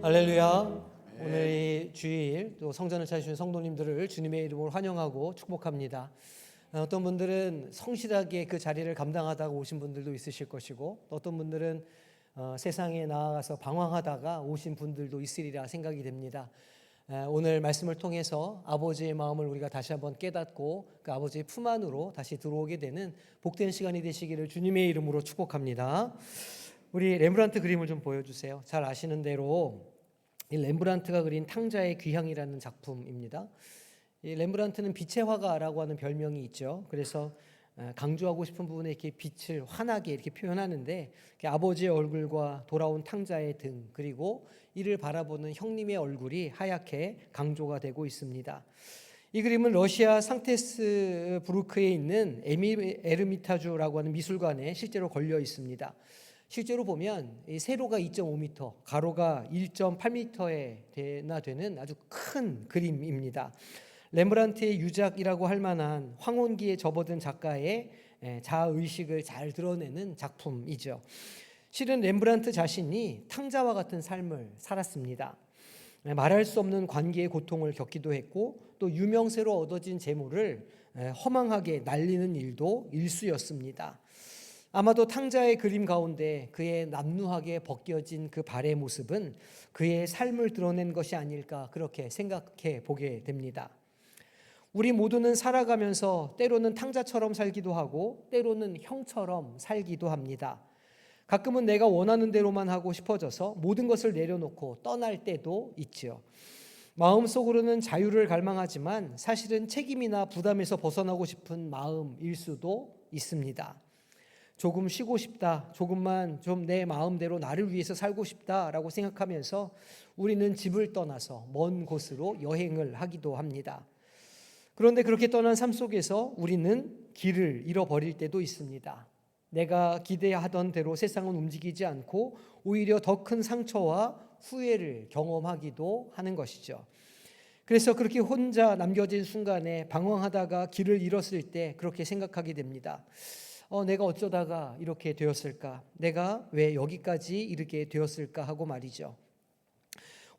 할렐루야. 오늘 이 주일 또 성전을 찾으신 성도님들을 주님의 이름으로 환영하고 축복합니다. 어떤 분들은 성실하게 그 자리를 감당하다가 오신 분들도 있으실 것이고, 어떤 분들은 세상에 나아가서 방황하다가 오신 분들도 있으리라 생각이 됩니다. 오늘 말씀을 통해서 아버지의 마음을 우리가 다시 한번 깨닫고 그 아버지의 품 안으로 다시 들어오게 되는 복된 시간이 되시기를 주님의 이름으로 축복합니다. 우리 렘브란트 그림을 좀 보여주세요. 잘 아시는 대로 이 렘브란트가 그린 탕자의 귀향이라는 작품입니다. 이 렘브란트는 빛의 화가라고 하는 별명이 있죠. 그래서 강조하고 싶은 부분에 이렇게 빛을 환하게 이렇게 표현하는데, 아버지의 얼굴과 돌아온 탕자의 등, 그리고 이를 바라보는 형님의 얼굴이 하얗게 강조가 되고 있습니다. 이 그림은 러시아 상테스부르크에 있는 에르미타주라고 하는 미술관에 실제로 걸려 있습니다. 실제로 보면 이 세로가 2.5m, 가로가 1.8m나 되는 아주 큰 그림입니다. 렘브란트의 유작이라고 할 만한 황혼기에 접어든 작가의 자아의식을 잘 드러내는 작품이죠. 실은 렘브란트 자신이 탕자와 같은 삶을 살았습니다. 말할 수 없는 관계의 고통을 겪기도 했고, 또 유명세로 얻어진 재물을 허망하게 날리는 일도 일수였습니다. 아마도 탕자의 그림 가운데 그의 남루하게 벗겨진 그 발의 모습은 그의 삶을 드러낸 것이 아닐까, 그렇게 생각해 보게 됩니다. 우리 모두는 살아가면서 때로는 탕자처럼 살기도 하고 때로는 형처럼 살기도 합니다. 가끔은 내가 원하는 대로만 하고 싶어져서 모든 것을 내려놓고 떠날 때도 있죠. 마음속으로는 자유를 갈망하지만 사실은 책임이나 부담에서 벗어나고 싶은 마음일 수도 있습니다. 조금 쉬고 싶다, 조금만 좀 내 마음대로 나를 위해서 살고 싶다라고 생각하면서 우리는 집을 떠나서 먼 곳으로 여행을 하기도 합니다. 그런데 그렇게 떠난 삶 속에서 우리는 길을 잃어버릴 때도 있습니다. 내가 기대하던 대로 세상은 움직이지 않고 오히려 더 큰 상처와 후회를 경험하기도 하는 것이죠. 그래서 그렇게 혼자 남겨진 순간에 방황하다가 길을 잃었을 때 그렇게 생각하게 됩니다. 내가 어쩌다가 이렇게 되었을까? 내가 왜 여기까지 이르게 되었을까? 하고 말이죠.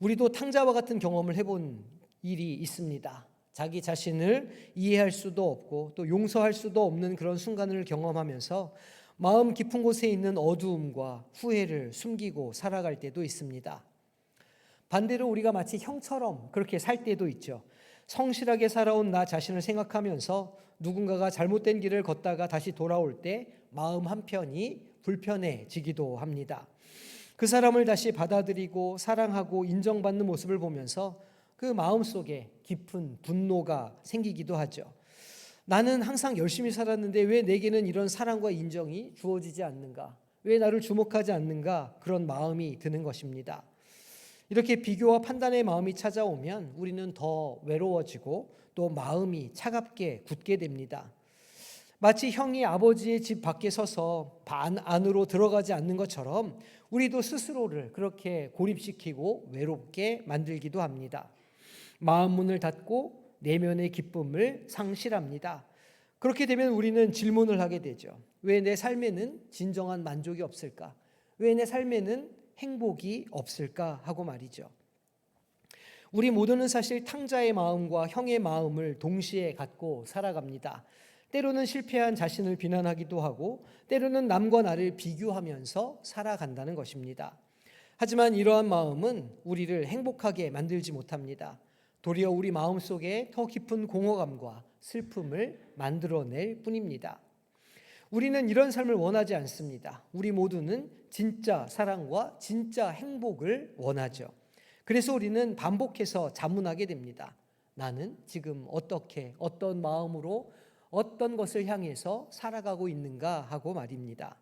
우리도 탕자와 같은 경험을 해본 일이 있습니다. 자기 자신을 이해할 수도 없고 또 용서할 수도 없는 그런 순간을 경험하면서 마음 깊은 곳에 있는 어두움과 후회를 숨기고 살아갈 때도 있습니다. 반대로 우리가 마치 형처럼 그렇게 살 때도 있죠. 성실하게 살아온 나 자신을 생각하면서 누군가가 잘못된 길을 걷다가 다시 돌아올 때 마음 한편이 불편해지기도 합니다. 그 사람을 다시 받아들이고 사랑하고 인정받는 모습을 보면서 그 마음속에 깊은 분노가 생기기도 하죠. 나는 항상 열심히 살았는데 왜 내게는 이런 사랑과 인정이 주어지지 않는가? 왜 나를 주목하지 않는가? 그런 마음이 드는 것입니다. 이렇게 비교와 판단의 마음이 찾아오면 우리는 더 외로워지고 또 마음이 차갑게 굳게 됩니다. 마치 형이 아버지의 집 밖에 서서 반 안으로 들어가지 않는 것처럼 우리도 스스로를 그렇게 고립시키고 외롭게 만들기도 합니다. 마음 문을 닫고 내면의 기쁨을 상실합니다. 그렇게 되면 우리는 질문을 하게 되죠. 왜 내 삶에는 진정한 만족이 없을까? 왜 내 삶에는 행복이 없을까 하고 말이죠. 우리 모두는 사실 탕자의 마음과 형의 마음을 동시에 갖고 살아갑니다. 때로는 실패한 자신을 비난하기도 하고 때로는 남과 나를 비교하면서 살아간다는 것입니다. 하지만 이러한 마음은 우리를 행복하게 만들지 못합니다. 도리어 우리 마음속에 더 깊은 공허감과 슬픔을 만들어낼 뿐입니다. 우리는 이런 삶을 원하지 않습니다. 우리 모두는 진짜 사랑과 진짜 행복을 원하죠. 그래서 우리는 반복해서 자문하게 됩니다. 나는 지금 어떻게, 어떤 마음으로, 어떤 것을 향해서 살아가고 있는가 하고 말입니다.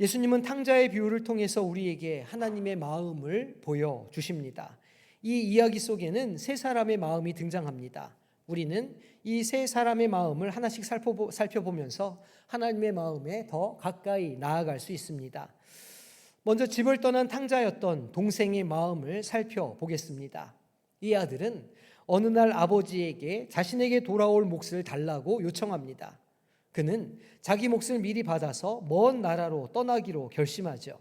예수님은 탕자의 비유를 통해서 우리에게 하나님의 마음을 보여주십니다. 이 이야기 속에는 세 사람의 마음이 등장합니다. 우리는 이 세 사람의 마음을 하나씩 살펴보면서 하나님의 마음에 더 가까이 나아갈 수 있습니다. 먼저 집을 떠난 탕자였던 동생의 마음을 살펴보겠습니다. 이 아들은 어느 날 아버지에게 자신에게 돌아올 몫을 달라고 요청합니다. 그는 자기 몫을 미리 받아서 먼 나라로 떠나기로 결심하죠.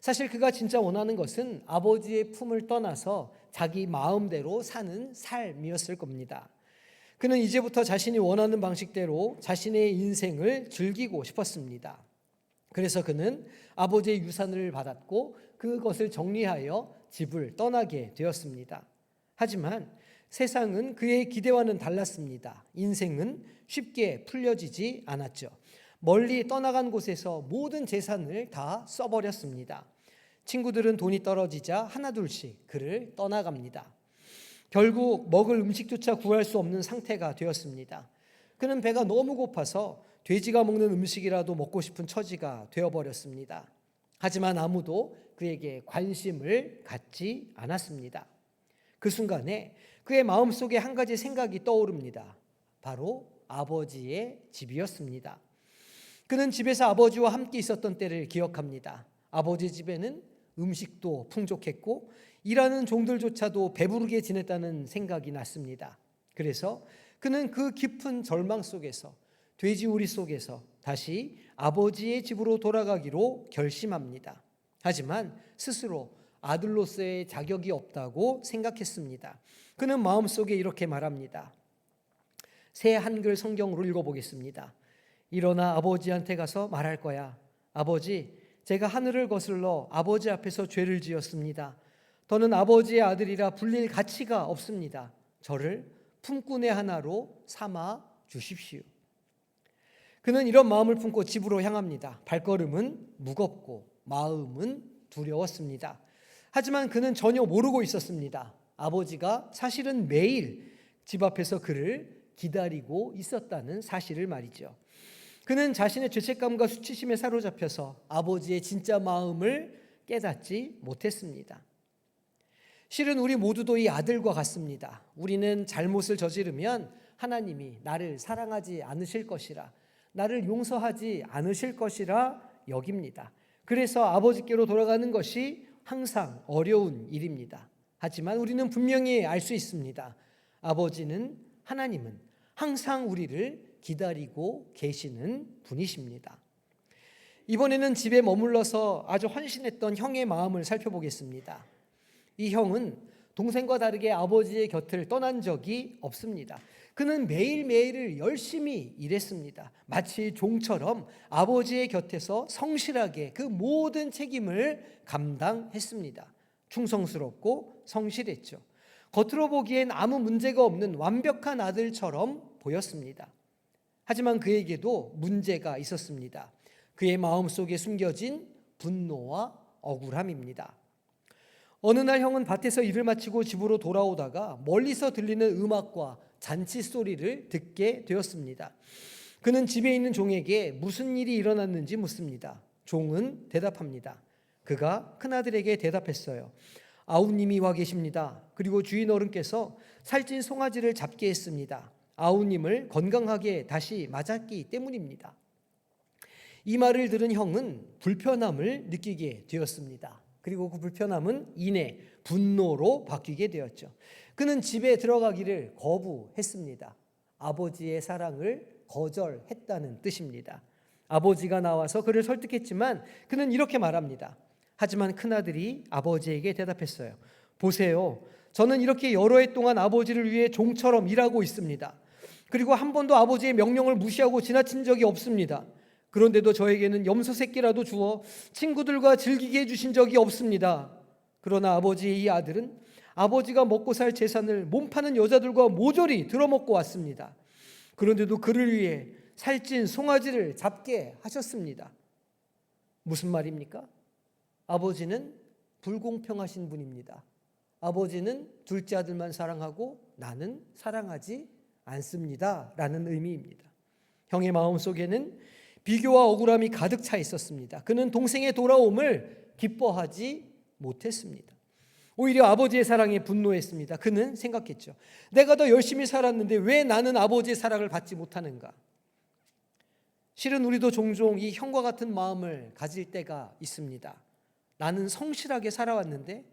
사실 그가 진짜 원하는 것은 아버지의 품을 떠나서 자기 마음대로 사는 삶이었을 겁니다. 그는 이제부터 자신이 원하는 방식대로 자신의 인생을 즐기고 싶었습니다. 그래서 그는 아버지의 유산을 받았고 그것을 정리하여 집을 떠나게 되었습니다. 하지만 세상은 그의 기대와는 달랐습니다. 인생은 쉽게 풀려지지 않았죠. 멀리 떠나간 곳에서 모든 재산을 다 써버렸습니다. 친구들은 돈이 떨어지자 하나둘씩 그를 떠나갑니다. 결국 먹을 음식조차 구할 수 없는 상태가 되었습니다. 그는 배가 너무 고파서 돼지가 먹는 음식이라도 먹고 싶은 처지가 되어버렸습니다. 하지만 아무도 그에게 관심을 갖지 않았습니다. 그 순간에 그의 마음속에 한 가지 생각이 떠오릅니다. 바로 아버지의 집이었습니다. 그는 집에서 아버지와 함께 있었던 때를 기억합니다. 아버지 집에는 음식도 풍족했고 일하는 종들조차도 배부르게 지냈다는 생각이 났습니다. 그래서 그는 그 깊은 절망 속에서 돼지우리 속에서 다시 아버지의 집으로 돌아가기로 결심합니다. 하지만 스스로 아들로서의 자격이 없다고 생각했습니다. 그는 마음속에 이렇게 말합니다. 새 한글 성경으로 읽어보겠습니다. 일어나 아버지한테 가서 말할 거야. 아버지, 제가 하늘을 거슬러 아버지 앞에서 죄를 지었습니다. 더는 아버지의 아들이라 불릴 가치가 없습니다. 저를 품꾼의 하나로 삼아 주십시오. 그는 이런 마음을 품고 집으로 향합니다. 발걸음은 무겁고 마음은 두려웠습니다. 하지만 그는 전혀 모르고 있었습니다. 아버지가 사실은 매일 집 앞에서 그를 기다리고 있었다는 사실을 말이죠. 그는 자신의 죄책감과 수치심에 사로잡혀서 아버지의 진짜 마음을 깨닫지 못했습니다. 실은 우리 모두도 이 아들과 같습니다. 우리는 잘못을 저지르면 하나님이 나를 사랑하지 않으실 것이라, 나를 용서하지 않으실 것이라 여깁니다. 그래서 아버지께로 돌아가는 것이 항상 어려운 일입니다. 하지만 우리는 분명히 알 수 있습니다. 아버지는, 하나님은 항상 우리를 기다리고 계시는 분이십니다. 이번에는 집에 머물러서 아주 헌신했던 형의 마음을 살펴보겠습니다. 이 형은 동생과 다르게 아버지의 곁을 떠난 적이 없습니다. 그는 매일매일을 열심히 일했습니다. 마치 종처럼 아버지의 곁에서 성실하게 그 모든 책임을 감당했습니다. 충성스럽고 성실했죠. 겉으로 보기엔 아무 문제가 없는 완벽한 아들처럼 보였습니다. 하지만 그에게도 문제가 있었습니다. 그의 마음속에 숨겨진 분노와 억울함입니다. 어느 날 형은 밭에서 일을 마치고 집으로 돌아오다가 멀리서 들리는 음악과 잔치 소리를 듣게 되었습니다. 그는 집에 있는 종에게 무슨 일이 일어났는지 묻습니다. 종은 대답합니다. 그가 큰아들에게 대답했어요. 아우님이 와 계십니다. 그리고 주인 어른께서 살찐 송아지를 잡게 했습니다. 아우님을 건강하게 다시 맞았기 때문입니다. 이 말을 들은 형은 불편함을 느끼게 되었습니다. 그리고 그 불편함은 이내 분노로 바뀌게 되었죠. 그는 집에 들어가기를 거부했습니다. 아버지의 사랑을 거절했다는 뜻입니다. 아버지가 나와서 그를 설득했지만 그는 이렇게 말합니다. 하지만 큰아들이 아버지에게 대답했어요. 보세요. 저는 이렇게 여러 해 동안 아버지를 위해 종처럼 일하고 있습니다. 그리고 한 번도 아버지의 명령을 무시하고 지나친 적이 없습니다. 그런데도 저에게는 염소 새끼라도 주어 친구들과 즐기게 해주신 적이 없습니다. 그러나 아버지의 이 아들은 아버지가 먹고 살 재산을 몸 파는 여자들과 모조리 들어먹고 왔습니다. 그런데도 그를 위해 살찐 송아지를 잡게 하셨습니다. 무슨 말입니까? 아버지는 불공평하신 분입니다. 아버지는 둘째 아들만 사랑하고 나는 사랑하지 않습니다. 라는 의미입니다. 형의 마음속에는 비교와 억울함이 가득 차 있었습니다. 그는 동생의 돌아옴을 기뻐하지 못했습니다. 오히려 아버지의 사랑에 분노했습니다. 그는 생각했죠. 내가 더 열심히 살았는데 왜 나는 아버지의 사랑을 받지 못하는가? 실은 우리도 종종 이 형과 같은 마음을 가질 때가 있습니다. 나는 성실하게 살아왔는데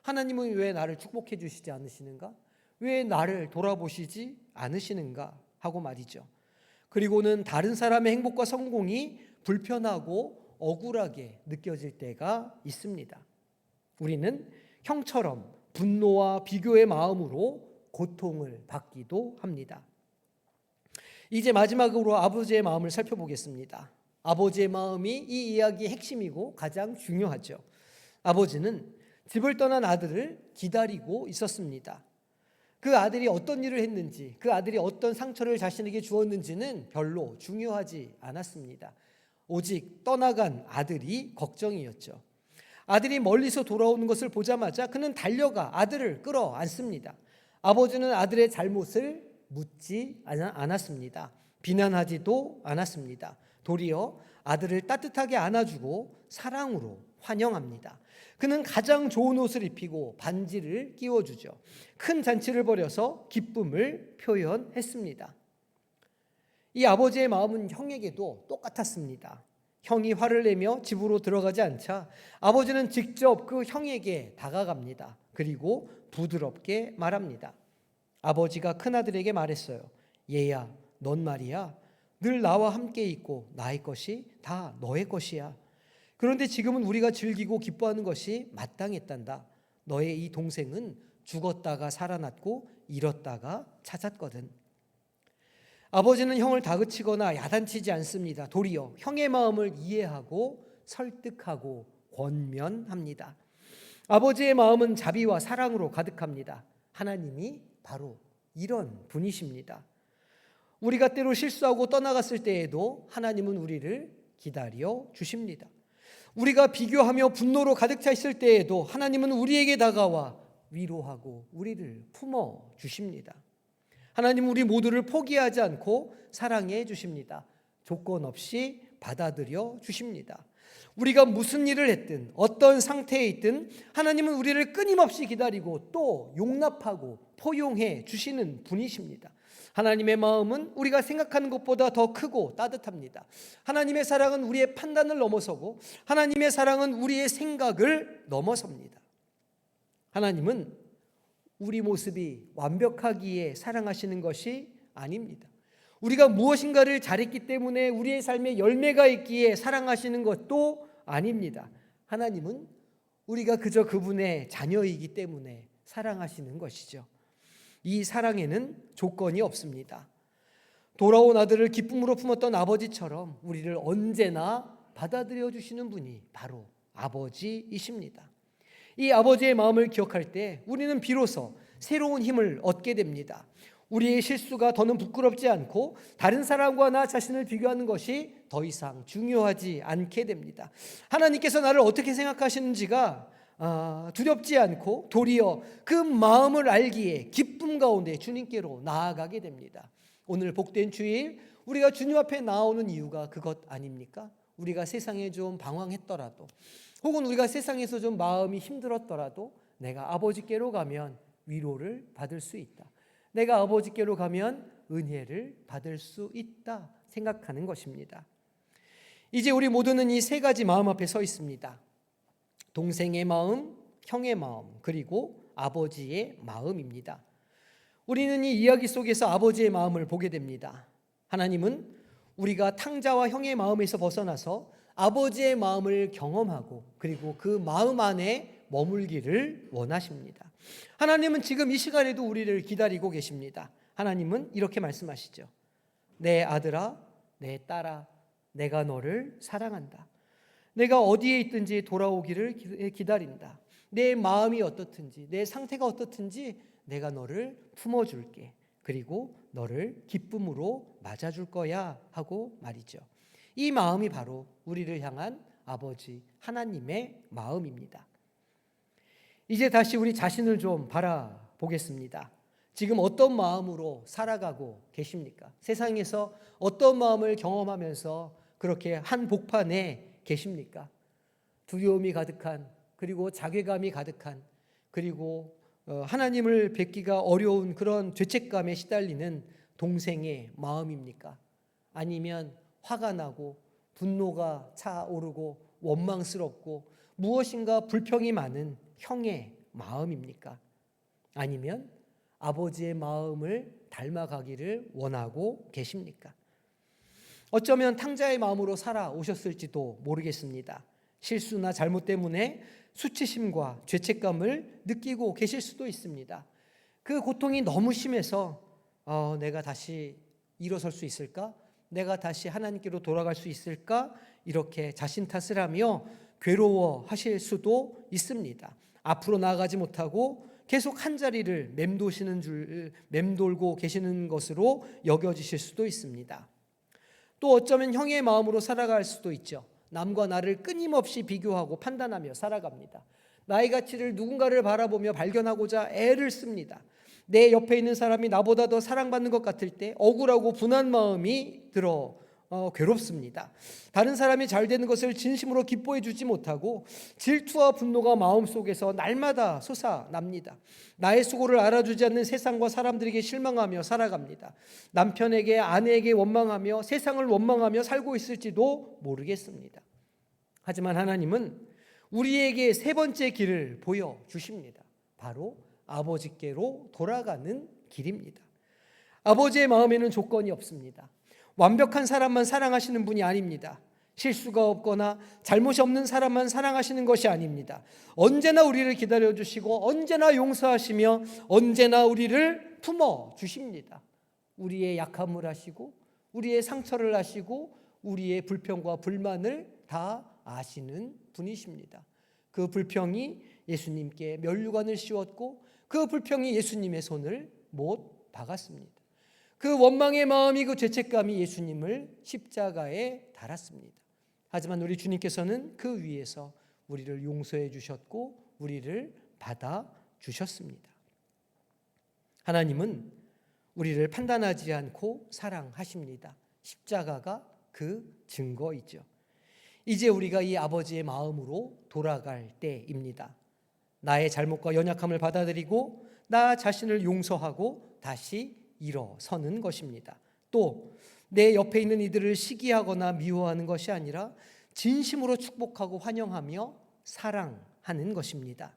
하나님은 왜 나를 축복해 주시지 않으시는가? 왜 나를 돌아보시지 않으시는가? 하고 말이죠. 그리고는 다른 사람의 행복과 성공이 불편하고 억울하게 느껴질 때가 있습니다. 우리는 형처럼 분노와 비교의 마음으로 고통을 받기도 합니다. 이제 마지막으로 아버지의 마음을 살펴보겠습니다. 아버지의 마음이 이 이야기의 핵심이고 가장 중요하죠. 아버지는 집을 떠난 아들을 기다리고 있었습니다. 그 아들이 어떤 일을 했는지, 그 아들이 어떤 상처를 자신에게 주었는지는 별로 중요하지 않았습니다. 오직 떠나간 아들이 걱정이었죠. 아들이 멀리서 돌아오는 것을 보자마자 그는 달려가 아들을 끌어안습니다. 아버지는 아들의 잘못을 묻지 않았습니다. 비난하지도 않았습니다. 도리어 아들을 따뜻하게 안아주고 사랑으로 환영합니다. 그는 가장 좋은 옷을 입히고 반지를 끼워주죠. 큰 잔치를 벌여서 기쁨을 표현했습니다. 이 아버지의 마음은 형에게도 똑같았습니다. 형이 화를 내며 집으로 들어가지 않자 아버지는 직접 그 형에게 다가갑니다. 그리고 부드럽게 말합니다. 아버지가 큰아들에게 말했어요. 얘야, 넌 말이야 늘 나와 함께 있고 나의 것이 다 너의 것이야. 그런데 지금은 우리가 즐기고 기뻐하는 것이 마땅했단다. 너의 이 동생은 죽었다가 살아났고 잃었다가 찾았거든. 아버지는 형을 다그치거나 야단치지 않습니다. 도리어 형의 마음을 이해하고 설득하고 권면합니다. 아버지의 마음은 자비와 사랑으로 가득합니다. 하나님이 바로 이런 분이십니다. 우리가 때로 실수하고 떠나갔을 때에도 하나님은 우리를 기다려 주십니다. 우리가 비교하며 분노로 가득 차 있을 때에도 하나님은 우리에게 다가와 위로하고 우리를 품어 주십니다. 하나님은 우리 모두를 포기하지 않고 사랑해 주십니다. 조건 없이 받아들여 주십니다. 우리가 무슨 일을 했든 어떤 상태에 있든 하나님은 우리를 끊임없이 기다리고 또 용납하고 포용해 주시는 분이십니다. 하나님의 마음은 우리가 생각하는 것보다 더 크고 따뜻합니다. 하나님의 사랑은 우리의 판단을 넘어서고 하나님의 사랑은 우리의 생각을 넘어섭니다. 하나님은 우리 모습이 완벽하기에 사랑하시는 것이 아닙니다. 우리가 무엇인가를 잘했기 때문에 우리의 삶에 열매가 있기에 사랑하시는 것도 아닙니다. 하나님은 우리가 그저 그분의 자녀이기 때문에 사랑하시는 것이죠. 이 사랑에는 조건이 없습니다. 돌아온 아들을 기쁨으로 품었던 아버지처럼 우리를 언제나 받아들여 주시는 분이 바로 아버지이십니다. 이 아버지의 마음을 기억할 때 우리는 비로소 새로운 힘을 얻게 됩니다. 우리의 실수가 더는 부끄럽지 않고 다른 사람과 나 자신을 비교하는 것이 더 이상 중요하지 않게 됩니다. 하나님께서 나를 어떻게 생각하시는지가 두렵지 않고 도리어 그 마음을 알기에 기쁨 가운데 주님께로 나아가게 됩니다. 오늘 복된 주일 우리가 주님 앞에 나오는 이유가 그것 아닙니까? 우리가 세상에 좀 방황했더라도 혹은 우리가 세상에서 좀 마음이 힘들었더라도 내가 아버지께로 가면 위로를 받을 수 있다. 내가 아버지께로 가면 은혜를 받을 수 있다 생각하는 것입니다. 이제 우리 모두는 이 세 가지 마음 앞에 서 있습니다. 동생의 마음, 형의 마음, 그리고 아버지의 마음입니다. 우리는 이 이야기 속에서 아버지의 마음을 보게 됩니다. 하나님은 우리가 탕자와 형의 마음에서 벗어나서 아버지의 마음을 경험하고 그리고 그 마음 안에 머물기를 원하십니다. 하나님은 지금 이 시간에도 우리를 기다리고 계십니다. 하나님은 이렇게 말씀하시죠. 내 아들아, 내 딸아, 내가 너를 사랑한다. 내가 어디에 있든지 돌아오기를 기다린다. 내 마음이 어떻든지 내 상태가 어떻든지 내가 너를 품어줄게. 그리고 너를 기쁨으로 맞아줄 거야 하고 말이죠. 이 마음이 바로 우리를 향한 아버지 하나님의 마음입니다. 이제 다시 우리 자신을 좀 바라보겠습니다. 지금 어떤 마음으로 살아가고 계십니까? 세상에서 어떤 마음을 경험하면서 그렇게 한 복판에 계십니까? 두려움이 가득한, 그리고 자괴감이 가득한, 그리고 하나님을 뵙기가 어려운 그런 죄책감에 시달리는 동생의 마음입니까? 아니면 화가 나고 분노가 차오르고 원망스럽고 무엇인가 불평이 많은 형의 마음입니까? 아니면 아버지의 마음을 닮아가기를 원하고 계십니까? 어쩌면 탕자의 마음으로 살아오셨을지도 모르겠습니다. 실수나 잘못 때문에 수치심과 죄책감을 느끼고 계실 수도 있습니다. 그 고통이 너무 심해서 내가 다시 일어설 수 있을까? 내가 다시 하나님께로 돌아갈 수 있을까? 이렇게 자신 탓을 하며 괴로워하실 수도 있습니다. 앞으로 나아가지 못하고 계속 한 자리를 맴돌고 계시는 것으로 여겨지실 수도 있습니다. 또 어쩌면 형의 마음으로 살아갈 수도 있죠. 남과 나를 끊임없이 비교하고 판단하며 살아갑니다. 나의 가치를 누군가를 바라보며 발견하고자 애를 씁니다. 내 옆에 있는 사람이 나보다 더 사랑받는 것 같을 때 억울하고 분한 마음이 들어 괴롭습니다. 다른 사람이 잘 되는 것을 진심으로 기뻐해 주지 못하고 질투와 분노가 마음속에서 날마다 솟아납니다. 나의 수고를 알아주지 않는 세상과 사람들에게 실망하며 살아갑니다. 남편에게 아내에게 원망하며 세상을 원망하며 살고 있을지도 모르겠습니다. 하지만 하나님은 우리에게 세 번째 길을 보여주십니다. 바로 아버지께로 돌아가는 길입니다. 아버지의 마음에는 조건이 없습니다. 완벽한 사람만 사랑하시는 분이 아닙니다. 실수가 없거나 잘못이 없는 사람만 사랑하시는 것이 아닙니다. 언제나 우리를 기다려주시고 언제나 용서하시며 언제나 우리를 품어주십니다. 우리의 약함을 아시고 우리의 상처를 아시고 우리의 불평과 불만을 다 아시는 분이십니다. 그 불평이 예수님께 면류관을 씌웠고 그 불평이 예수님의 손을 못 박았습니다. 그 원망의 마음이 그 죄책감이 예수님을 십자가에 달았습니다. 하지만 우리 주님께서는 그 위에서 우리를 용서해 주셨고 우리를 받아 주셨습니다. 하나님은 우리를 판단하지 않고 사랑하십니다. 십자가가 그 증거이죠. 이제 우리가 이 아버지의 마음으로 돌아갈 때입니다. 나의 잘못과 연약함을 받아들이고 나 자신을 용서하고 다시 일어서는 것입니다. 또 내 옆에 있는 이들을 시기하거나 미워하는 것이 아니라 진심으로 축복하고 환영하며 사랑하는 것입니다.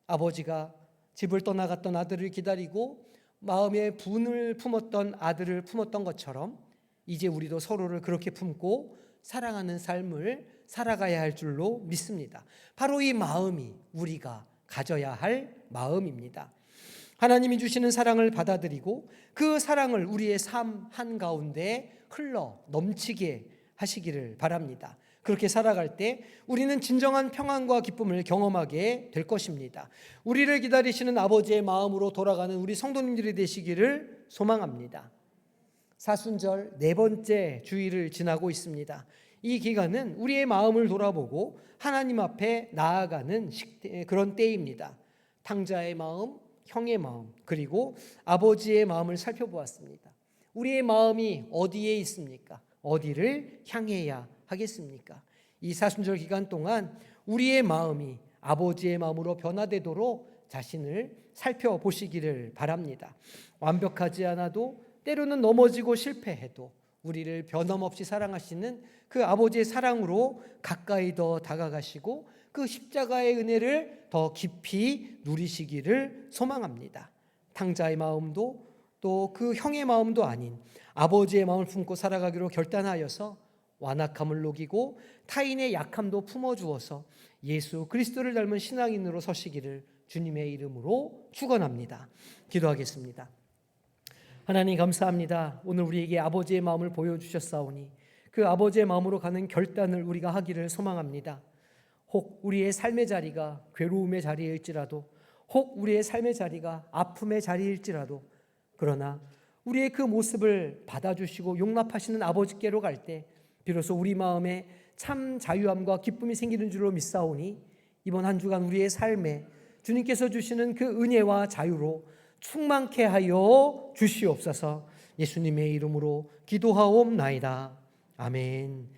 아버지가 집을 떠나갔던 아들을 기다리고 마음에 분을 품었던 아들을 품었던 것처럼 이제 우리도 서로를 그렇게 품고 사랑하는 삶을 살아가야 할 줄로 믿습니다. 바로 이 마음이 우리가 가져야 할 마음입니다. 하나님이 주시는 사랑을 받아들이고 그 사랑을 우리의 삶 한가운데 흘러 넘치게 하시기를 바랍니다. 그렇게 살아갈 때 우리는 진정한 평안과 기쁨을 경험하게 될 것입니다. 우리를 기다리시는 아버지의 마음으로 돌아가는 우리 성도님들이 되시기를 소망합니다. 사순절 네 번째 주일을 지나고 있습니다. 이 기간은 우리의 마음을 돌아보고 하나님 앞에 나아가는 그런 때입니다. 탕자의 마음, 형의 마음, 그리고 아버지의 마음을 살펴보았습니다. 우리의 마음이 어디에 있습니까? 어디를 향해야 하겠습니까? 이 사순절 기간 동안 우리의 마음이 아버지의 마음으로 변화되도록 자신을 살펴보시기를 바랍니다. 완벽하지 않아도 때로는 넘어지고 실패해도 우리를 변함없이 사랑하시는 그 아버지의 사랑으로 가까이 더 다가가시고 그 십자가의 은혜를 더 깊이 누리시기를 소망합니다. 탕자의 마음도 또 그 형의 마음도 아닌 아버지의 마음을 품고 살아가기로 결단하여서 완악함을 녹이고 타인의 약함도 품어주어서 예수 그리스도를 닮은 신앙인으로 서시기를 주님의 이름으로 축원합니다. 기도하겠습니다. 하나님 감사합니다. 오늘 우리에게 아버지의 마음을 보여주셨사오니 그 아버지의 마음으로 가는 결단을 우리가 하기를 소망합니다. 혹 우리의 삶의 자리가 괴로움의 자리일지라도 혹 우리의 삶의 자리가 아픔의 자리일지라도 그러나 우리의 그 모습을 받아주시고 용납하시는 아버지께로 갈 때 비로소 우리 마음에 참 자유함과 기쁨이 생기는 줄로 믿사오니 이번 한 주간 우리의 삶에 주님께서 주시는 그 은혜와 자유로 충만케 하여 주시옵소서. 예수님의 이름으로 기도하옵나이다. 아멘.